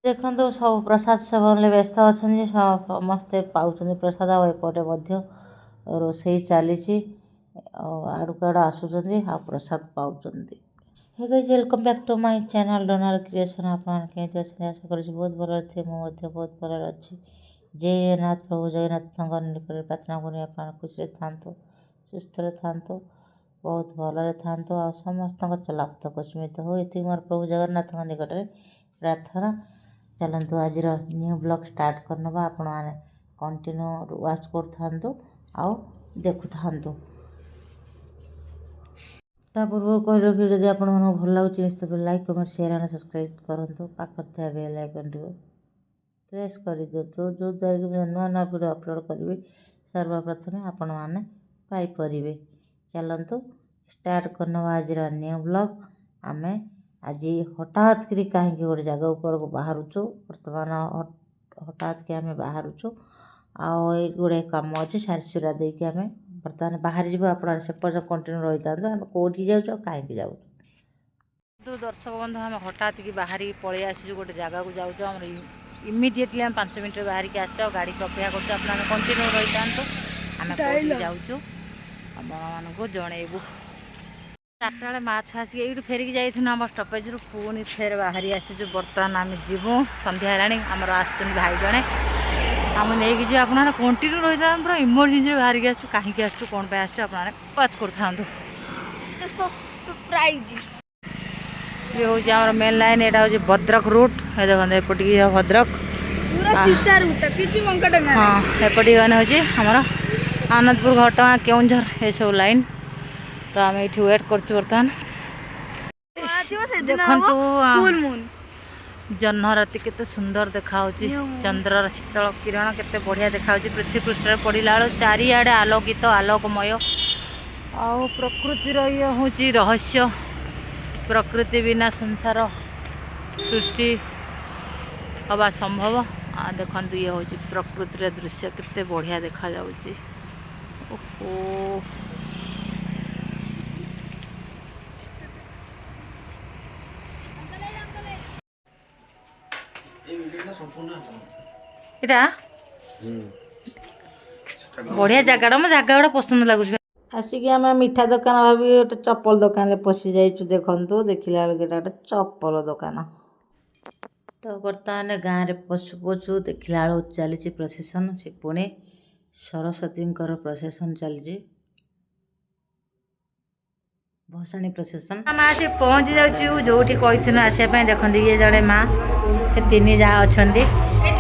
देखो सब प्रसाद सेवन व्यस्त अच्छा समस्ते पाँच प्रसाद आएपटे रोषे चली आड़ू आड़ आसुँच आ प्रसाद पाँच। Hey guys welcome back to my channel Donald creation. आपके आशा कर बहुत भल थे मुझे बहुत भल अच्छी। जय जगन्नाथ प्रभु जगन्नाथ निकट प्रार्थना करें आप खुशी था सुस्थ था बहुत भलरे था आ समस्त चलापथ कुस्मित हो ये मोर प्रभु जगन्नाथ निकट में प्रार्थना। चलतु आज न्यू ब्लॉग स्टार्ट करनवा आपण मैंने कंटिन्यू वाच कर आओ देखु था। पूर्व कही रखी जब आप भल लगे तो like comment share and subscribe करूँ। पाखे बेल आइकन प्रेस कर दिंतु जो द्वारा नुआ नुआ वीडियो अपलोड करी सर्वप्रथम आपण मैंने पाइपर। चलतु स्टार्ट करनवा आज न्यू ब्लॉग। आमे आज हठात करी कहीं गोटे जगह को बाहरुचु बर्तमान हठात के आम बाहरुचु आई गुड़े कम अच्छे सारी सुरा देकी आम बर्तमान बाहर जीव आप कंटिन्यू रही था आम कौटी जाऊँ कहीं जाऊँ। दर्शक बंधु आम हठात की बाहर पलि आसू गोटे जगह को जाऊँ इमिडिएटली आम 5 मिनट बाहर की आस गाड़ी को अपेक्षा कर कंटिन्यू रही था आम जाऊँ आपको जनइबू। 4टा बेले माछ आसिक ये फेरिक जाइए आम स्टपेज रू पुणी फेर बाहरी आसीचु बर्तमान आम जीवु संध्या आमर आसुन भाई जड़े आम नहीं जी आप कंटिन्यू रही था पूरा इमरजेन्सी बाहर आसू कहीं आसू कौन पे आसू आप वाच कर ये हूँ आम मेन लाइन यहाँ हूँ भद्रक रूट ये देखते एपटिक भद्रक हाँ एपटिक हूँ आमर आनंदपुर घटगाँ केउंझर ये सब लाइन तो आम ये वेट कर बर्तमान देखु जह्न राति केते सुंदर देखा चंद्रर शीतल किरण केते बढ़िया देखा पृथ्वी पृष्ठ पड़ा बेलू चारिआडे आलोकित आलोकमय आ प्रकृतिर ये हूँ रहस्य। प्रकृति बिना संसार सृष्टि हवा संभव आ देखु ये हूँ प्रकृतिर दृश्य केते बढ़िया देखा जाउची। ओहो इटा बढ़िया जगह मो जगह गुड़ा पसंद लगुच। आसिक आम मिठा दुकान भाभी गोटे चप्पल दुकान पशि जाइए देखु देखला बेलू गोटे चप्पल दुकान। तो बर्तमान गाँव में पशु पशु देखला बेलू चली प्रोसेसन से पुणे सरस्वती प्रोसेसन चली भसाणी प्रोसेसन आम आसी पहुँची जाऊँ जो कही आसपा। देखते ये जड़े माँ तीन जा अच्छा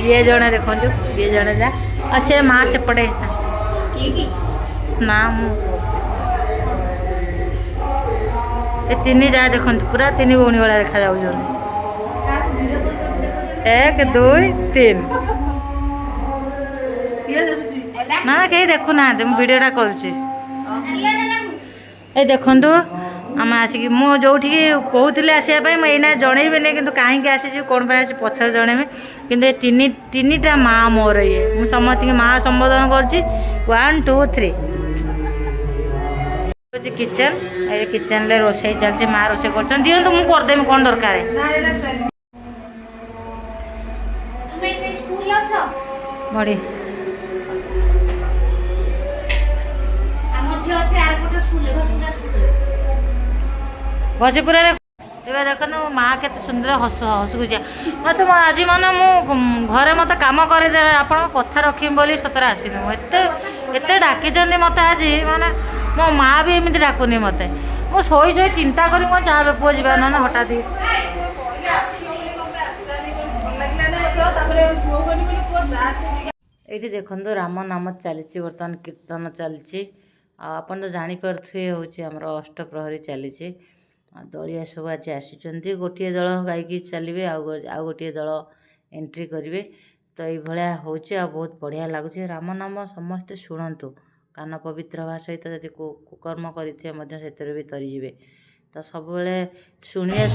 ये जड़े देखो ये जड़े जा अच्छे माँ सेपटे ना ये तीन जा देखो पूरा 3 भौणी भाया देखा जाऊँ 1 2 3 ना कहीं देखु ना वीडियोटा करुँची ये देखु आम आसिक मुझे कहते आसपा मुझे जनइबी कि कहीं आसी कौन पे आसी पचर जनइबी कि तीनटा माँ मोर ये मुझे समस्त माँ संबोधन कर 1 2 3 किचन ये किचन रे रोषे चलती माँ रोषे कर दिखाँ मुझे करदेमी कौन दरकार बड़ी घसीपुरा देखो माँ के सुंदर हसुकुचा मत आज मन मुझे मत कम कर आप कथा रखी बोली सतरे आसनी एत डाकी मत आज माने मो माँ भी एमती डाकुनी मत मु शोई शोई चिंता करी कौन चाहे पुओ जा ना हठात ये देखो राम नाम चली बर्तमान कीर्तन चलती आप तो जापे हूँ आमर अष्टप्रहरी चली दलिया सब आज आसी गोटे दल गायकी चलिए आउ गोटे दल एंट्री करेंगे तो ये हूँ बहुत बढ़िया लगुच। राम नाम समस्ते शुणु कान पवित्र हवा सहित जब कुकर्म करें भी तरीजे तो सब शुणिया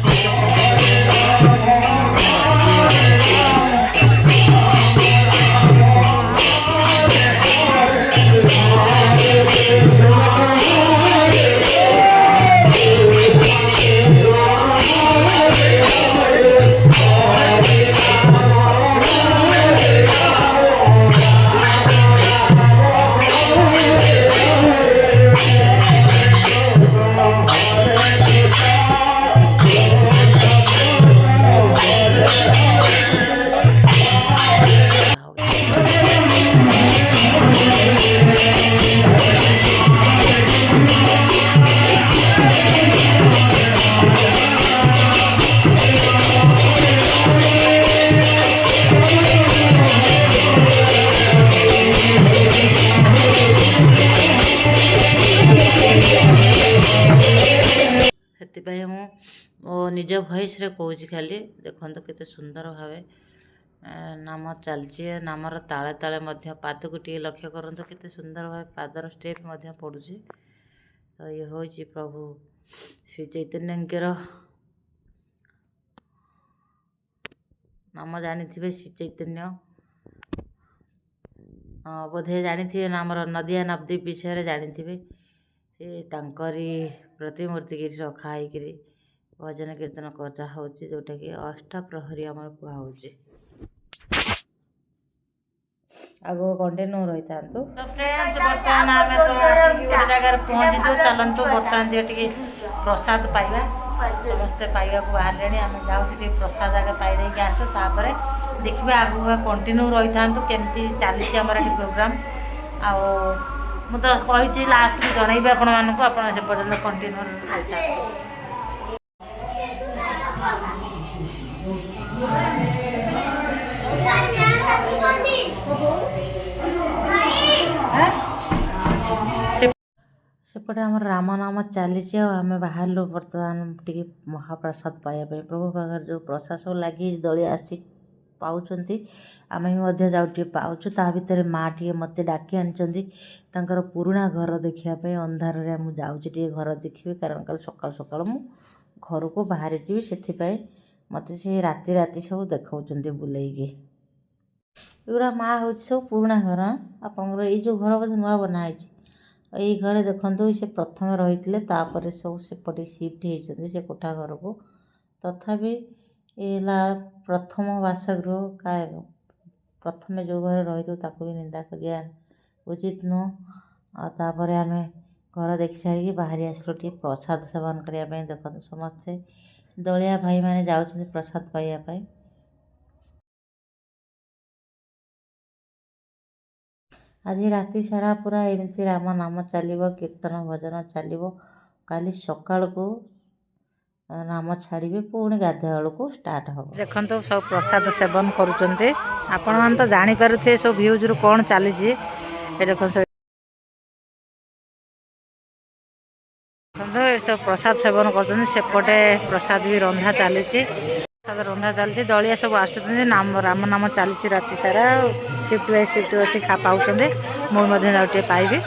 निज भॉइस रे कहूँ खाली देखो केते सुंदर भावे नाम चलची नामर ताले ताले मध्य पाद को टे लक्ष्य करंतु केते सुंदर भावे पादर स्टेप मध्य पड़ुची। तो ये हूँ प्रभु श्री चैतन्यंकर नाम जानी थे श्री चैतन्य बोधे जानी थे नामर नदिया नवद्वीप विषय जानी थे से तांकरी प्रतिमूर्ति की रखाई भजन कीर्तन करा हो जोटा कि अष्टप्रहरी आम कहुचे आगो कंटिन्यू रही था। तो फ्रेंड्स बर्तमान आम तो गोटे जगह पहुँचीचु चलतु बर्तमान टे प्रसाद पाइबा समस्ते पाइबा बाहर आम जाऊँ प्रसाद आगे पाई आसू तापर देखिए आगू कंटिन्यू रही था केमती चली आमर ये प्रोग्राम आउ मु तो कही लास्ट जनइबी आपण मानक आप पर्यटन कंटिन्यू रही था। सेपटे आम राम नाम चली आम बाहर बर्तमान टी महाप्रसाद पाइबा प्रभु पाखे जो प्रसाद सब लगी दली आसी पाँच आम भी जाऊँ पाचु ता भर माँ टे मत डाकी आनी पुराणा घर देखापी अंधार मुझे घर देखी कारण कल सका सका मु घर को बाहरी जी से मत से राति राति सब देखा बुलेगी एगुड़ा माँ हूँ सब पुराणा घर आपंकर ये जो घर बोधे नुआ बनाई यही घर देखते से प्रथम रही सब सेपटे सिफ्ट होती से कोठा घर को तथापि ये प्रथम बासगृह का प्रथम जो घर रही भी निंदा करिया उचित नुह तापर आम घर देखी सारी बाहरी आसलु टे प्रसाद सेवन करने देखते समस्ते दलिया भाई मैंने जाऊँ प्रसाद पाइबापी आज राति सारा पूरा एमती राम नाम चलो कीर्तन भजन चलो काली सका को नाम छाड़े पुणी गाधुआ को स्टार्ट हम देखो सब प्रसाद सेवन करुँचे आपण मैंने तो जानीपे सब भ्यूज रू कौन चली देख सब प्रसाद सेवन करपटे प्रसाद भी रंधा चली प्रसाद रंधा चलती दलिया सब आसुच्च नाम राम नाम चली राति सारा शिफ्ट बाय शिफ्ट बस खा पाँच मुझे पाइबी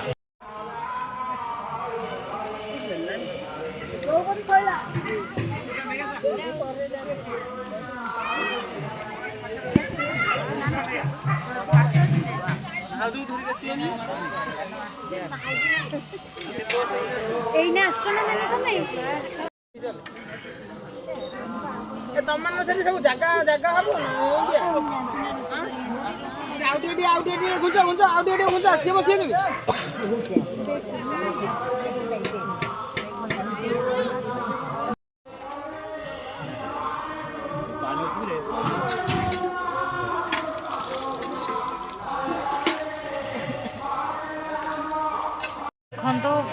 सब जगह जगह हम घुंचा सी बस देखो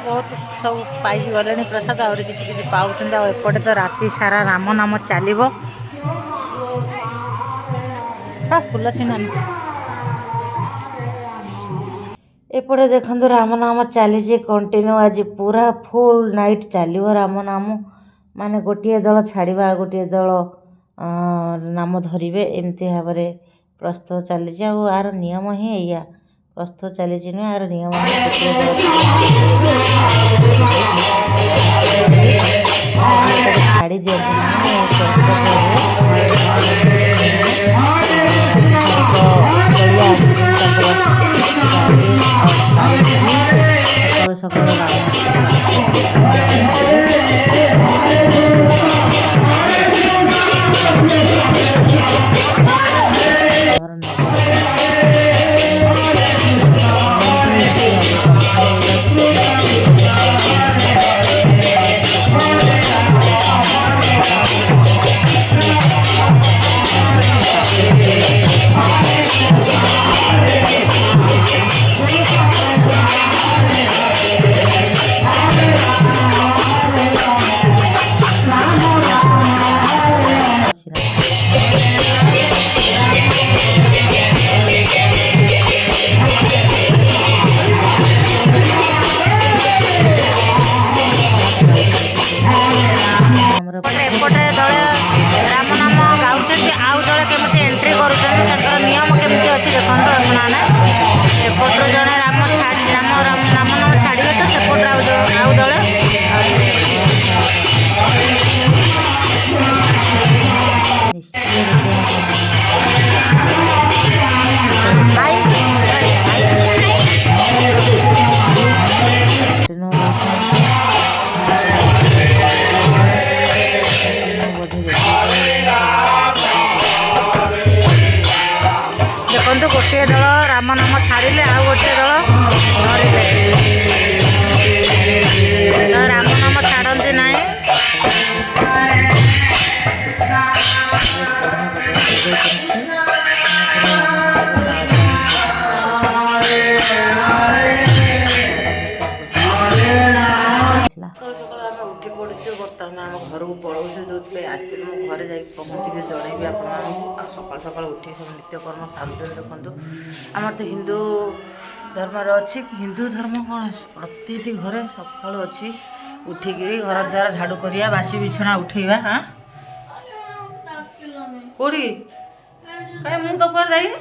बहुत सब पाई गले प्रसाद आउरी किसी पाँच एपटे तो राति सारा राम नाम चलो फुल सीना एपटे देखो राम नाम चली कंटिन्यू आज पूरा फुल नाइट चलो राम नाम माने गोटे दल छाड़ा गोटे दल नाम धरवे एमती भाव में प्रस्तुत चली आर नियम ही या प्रस्तुत चली नुह यार नियम छाड़ी ଦେଖନ୍ତୁ ଗୋଟିଏ ଦଳ ରାମ ନାମ ଛାଡ଼ିଲେ ଆଉ ଗୋଟିଏ ଦଳ ଧରିଲେ। ରାମ ନାମ ଛାଡ଼ନ୍ତି ନାହିଁ। ଉଠି ପଡ଼ୁଛୁ ବର୍ତ୍ତମାନ ଆମ ଘରକୁ ପଳାଉଛୁ ଯେଉଁଥିପାଇଁ ଆସିଥିଲୁ ମୁଁ ଘରେ ଯାଇକି ପହଞ୍ଚିକି ଜଣେଇବି ଆପଣମାନଙ୍କୁ। ଆଉ ସକାଳୁ ସକାଳୁ ଉଠି ସବୁ ନିତ୍ୟକର୍ମ ସାରୁଛନ୍ତି। ଦେଖନ୍ତୁ ଆମର ତ ହିନ୍ଦୁ ଧର୍ମରେ ଅଛି। ହିନ୍ଦୁ ଧର୍ମ କ'ଣ ପ୍ରତିଟି ଘରେ ସକାଳୁ ଅଛି ଉଠିକିରି ଘର ଦ୍ୱାରା ଝାଡ଼ୁ କରିବା, ବାସି ବିଛଣା ଉଠେଇବା। କୋଉଠି କାଇଁ ମୁଁ ତ କୁଆଡ଼େ ଯାଇନି।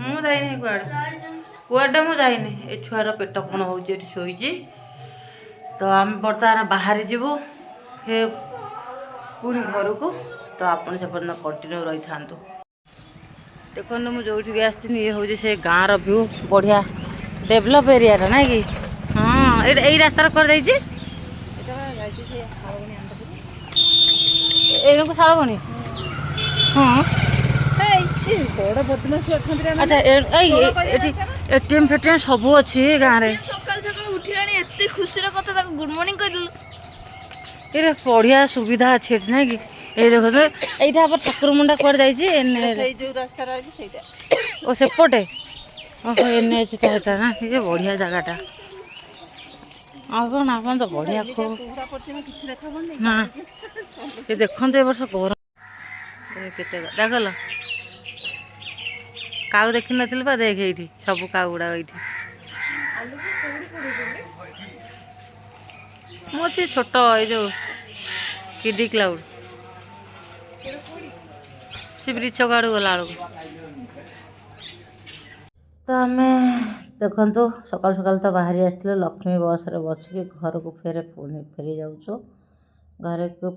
ମୁଁ ଯାଇନି କୁଆଡ଼େ ମୁଁ ଯାଇନି। ଏ ଛୁଆର ପେଟ କ'ଣ ହେଉଛି ଏଠି ଶୋଇଛି। ତ ଆମେ ବର୍ତ୍ତମାନ ବାହାରି ଯିବୁ ହେ ପୁଣି ଘରକୁ। ତ ଆପଣ ସେପର୍ଯ୍ୟନ୍ତ କଣ୍ଟିନ୍ୟୁ ରହିଥାନ୍ତୁ। ଦେଖନ୍ତୁ ମୁଁ ଯେଉଁଠିକି ଆସିଥିଲି ଇଏ ହେଉଛି ସେ ଗାଁର ଭ୍ୟୁ। ବଢ଼ିଆ ଡେଭଲପ୍ ଏରିଆଟା ନାଇଁ କି? ହଁ ଏଇଟା ଏଇ ରାସ୍ତାରେ କୁଆଡ଼େ ଯାଇଛି? ଏଇକୁ ଶାଳବଣି। ହଁ ବଡ଼ ବଦମାସି ଅଛନ୍ତି। ଆଚ୍ଛା ଏଠି ଏଟିଏମ୍ ଫେଟିଏମ୍ ସବୁ ଅଛି ଗାଁରେ। ସକାଳୁ ସକାଳୁ ଉଠିଲାଣି ଏତେ ଖୁସିର କଥା, ତାକୁ ଗୁଡ୍ ମର୍ଣ୍ଣିଂ କହିଦେଲୁ। ଏଇଟା ବଢ଼ିଆ ସୁବିଧା ଅଛି ଏଠି ନାଇଁ କି? ଏଇ ଦେଖନ୍ତୁ ଏଇଟା ଆମର ଠାକୁର ମୁଣ୍ଡା କୁଆଡ଼େ ଯାଇଛି? ସେଇ ଯୋଉ ରାସ୍ତା ରହିଛି ସେଇଟା। ଓ ସେପଟେ ଓହୋ NH ଟା ଏଟା ନା। ଏ ବଢ଼ିଆ ଜାଗାଟା। ଆଉ କ'ଣ ଆପଣ ତ ବଢ଼ିଆ ଖୁବ୍ କିଛି ଦେଖାବନି ନା। ଏ ଦେଖନ୍ତୁ ଏ ବର୍ଷ ଗରମ କେତେ ଦେଖଲ କାଉ ଦେଖିନଥିଲୁ ବା? ଦେଖ ଏଇଠି ସବୁ କାଉ ଗୁଡ଼ାକ ଏଇଠି। ମୁଁ ଅଛି ଛୋଟ ଏଇ ଯେଉଁ କିଡି କ୍ଲାଉଡ୍ ସେ ବ୍ରିଛ କାଡ଼ୁ ଗଲା ବେଳକୁ। ତ ଆମେ ଦେଖନ୍ତୁ ସକାଳୁ ସକାଳୁ ତ ବାହାରି ଆସିଥିଲୁ ଲକ୍ଷ୍ମୀ ବସ୍ରେ ବସିକି ଘରକୁ ଫେରି ଯାଉଛୁ। ଘରକୁ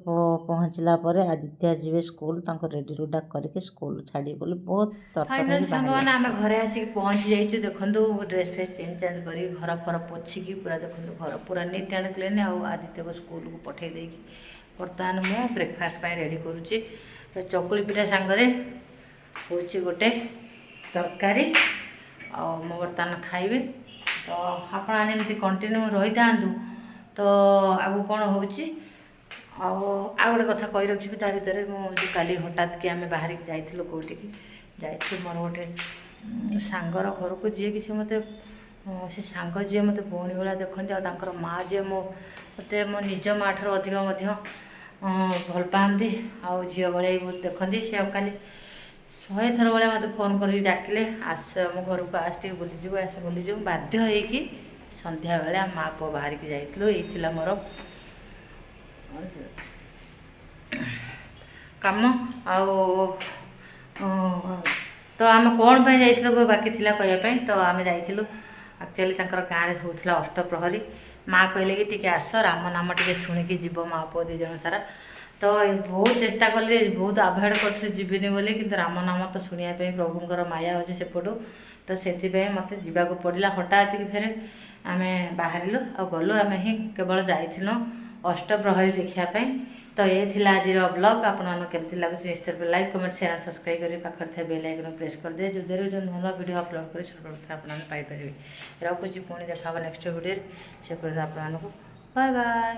ପହଞ୍ଚିଲା ପରେ ଆଦିତ୍ୟ ଯିବେ ସ୍କୁଲ। ତାଙ୍କୁ ରେଡ଼ି ରୁଡ଼ା କରିକି ସ୍କୁଲ ଛାଡ଼ିବେ ବୋଲି ବହୁତ ତରତର ସାଙ୍ଗମାନେ ଆମେ ଘରେ ଆସିକି ପହଞ୍ଚି ଯାଇଛୁ। ଦେଖନ୍ତୁ ଡ୍ରେସ୍ ଫ୍ରେସ୍ ଚେଞ୍ଜ କରିକି ଘର ଫର ପୋଛିକି ପୁରା ଦେଖନ୍ତୁ ଘର ପୁରା ନିଟ୍ ଆଣ୍ଡ କ୍ଲିନ୍। ଆଉ ଆଦିତ୍ୟକୁ ସ୍କୁଲକୁ ପଠାଇ ଦେଇକି ବର୍ତ୍ତମାନ ମୁଁ ବ୍ରେକଫାଷ୍ଟ ପାଇଁ ରେଡ଼ି କରୁଛି। ତ ଚକୁଳି ପିଠା ସାଙ୍ଗରେ ହେଉଛି ଗୋଟେ ତରକାରୀ। ଆଉ ମୁଁ ବର୍ତ୍ତମାନ ଖାଇବି। ତ ଆପଣ ଏମିତି କଣ୍ଟିନ୍ୟୁ ରହିଥାନ୍ତୁ। ତ ଆଗକୁ କ'ଣ ହେଉଛି ଆଉ ଗୋଟେ କଥା କହି ରଖିବି ତା ଭିତରେ। ମୁଁ ଯେଉଁ କାଲି ହଠାତ୍ କି ଆମେ ବାହାରିକି ଯାଇଥିଲୁ କେଉଁଠିକି ଯାଇଥିଲୁ ମୋର ଗୋଟେ ସାଙ୍ଗର ଘରକୁ, ଯିଏକି ସେ ମୋତେ ସେ ସାଙ୍ଗ ଯିଏ ମୋତେ ଭଉଣୀ ଭଳିଆ ଦେଖନ୍ତି। ଆଉ ତାଙ୍କର ମାଆ ଯିଏ ମୋତେ ମୋ ନିଜ ମାଆ ଠାରୁ ଅଧିକ ମଧ୍ୟ ଭଲ ପାଆନ୍ତି। ଆଉ ଝିଅ ଭଳିଆ ବି ବହୁତ ଦେଖନ୍ତି। ସେ ଆଉ କାଲି 100 ଥର ଭଳିଆ ମୋତେ ଫୋନ୍ କରିକି ଡାକିଲେ ଆସ ଆମ ଘରକୁ, ଆସ ଟିକେ ବୁଲିଯିବୁ, ଆସ ବୁଲିଯିବୁ। ବାଧ୍ୟ ହେଇକି ସନ୍ଧ୍ୟାବେଳେ ଆମ ମାଆ ପୁଅ ବାହାରିକି ଯାଇଥିଲୁ। ଏଇ ଥିଲା ମୋର କାମ। ଆଉ ତ ଆମେ କ'ଣ ପାଇଁ ଯାଇଥିଲୁ ବାକି ଥିଲା କହିବା ପାଇଁ। ତ ଆମେ ଯାଇଥିଲୁ ଆକ୍ଚୁଆଲି ତାଙ୍କର ଗାଁରେ ହେଉଥିଲା ଅଷ୍ଟପ୍ରହରୀ। ମାଆ କହିଲେ କି ଟିକେ ଆସ ରାମ ନାମ ଟିକେ ଶୁଣିକି ଯିବ ମାଆ ପୁଅ ଦୁଇ ଜଣ ସାରା। ତ ବହୁତ ଚେଷ୍ଟା କଲି, ବହୁତ ଆଭଏଡ଼ କରିଥିଲି ଯିବିନି ବୋଲି, କିନ୍ତୁ ରାମ ନାମ ତ ଶୁଣିବା ପାଇଁ ପ୍ରଭୁଙ୍କର ମାୟା ଅଛି ସେପଟୁ। ତ ସେଥିପାଇଁ ମୋତେ ଯିବାକୁ ପଡ଼ିଲା। ହଠାତ୍ କି ଫେରେ ଆମେ ବାହାରିଲୁ ଆଉ ଗଲୁ। ଆମେ ହିଁ କେବଳ ଯାଇଥିଲୁ ଅଷ୍ଟପ୍ରହରୀ ଦେଖିବା ପାଇଁ। ତ ଏ ଥିଲା ଆଜିର ବ୍ଲଗ୍। ଆପଣମାନଙ୍କୁ କେମିତି ଲାଗୁଛି ନିଶ୍ଚିତ ଲାଇକ୍ କମେଣ୍ଟ ସେୟାର ସବସ୍କ୍ରାଇବ୍ କରି ପାଖରେ ଥିବା ବେଲ୍ ଆଇକନ୍ ପ୍ରେସ୍ କରିଦେବେ। ଯେଉଁ ନୂଆ ଭିଡ଼ିଓ ଅପଲୋଡ଼ କରି ସର୍ବପ୍ରଥମେ ଆପଣମାନେ ପାଇପାରିବେ। ରଖୁଛି, ପୁଣି ଦେଖା ହେବ ନେକ୍ସଟ ଭିଡ଼ିଓରେ। ସେ ପର୍ଯ୍ୟନ୍ତ ଆପଣମାନଙ୍କୁ ବାଏ ବାଏ।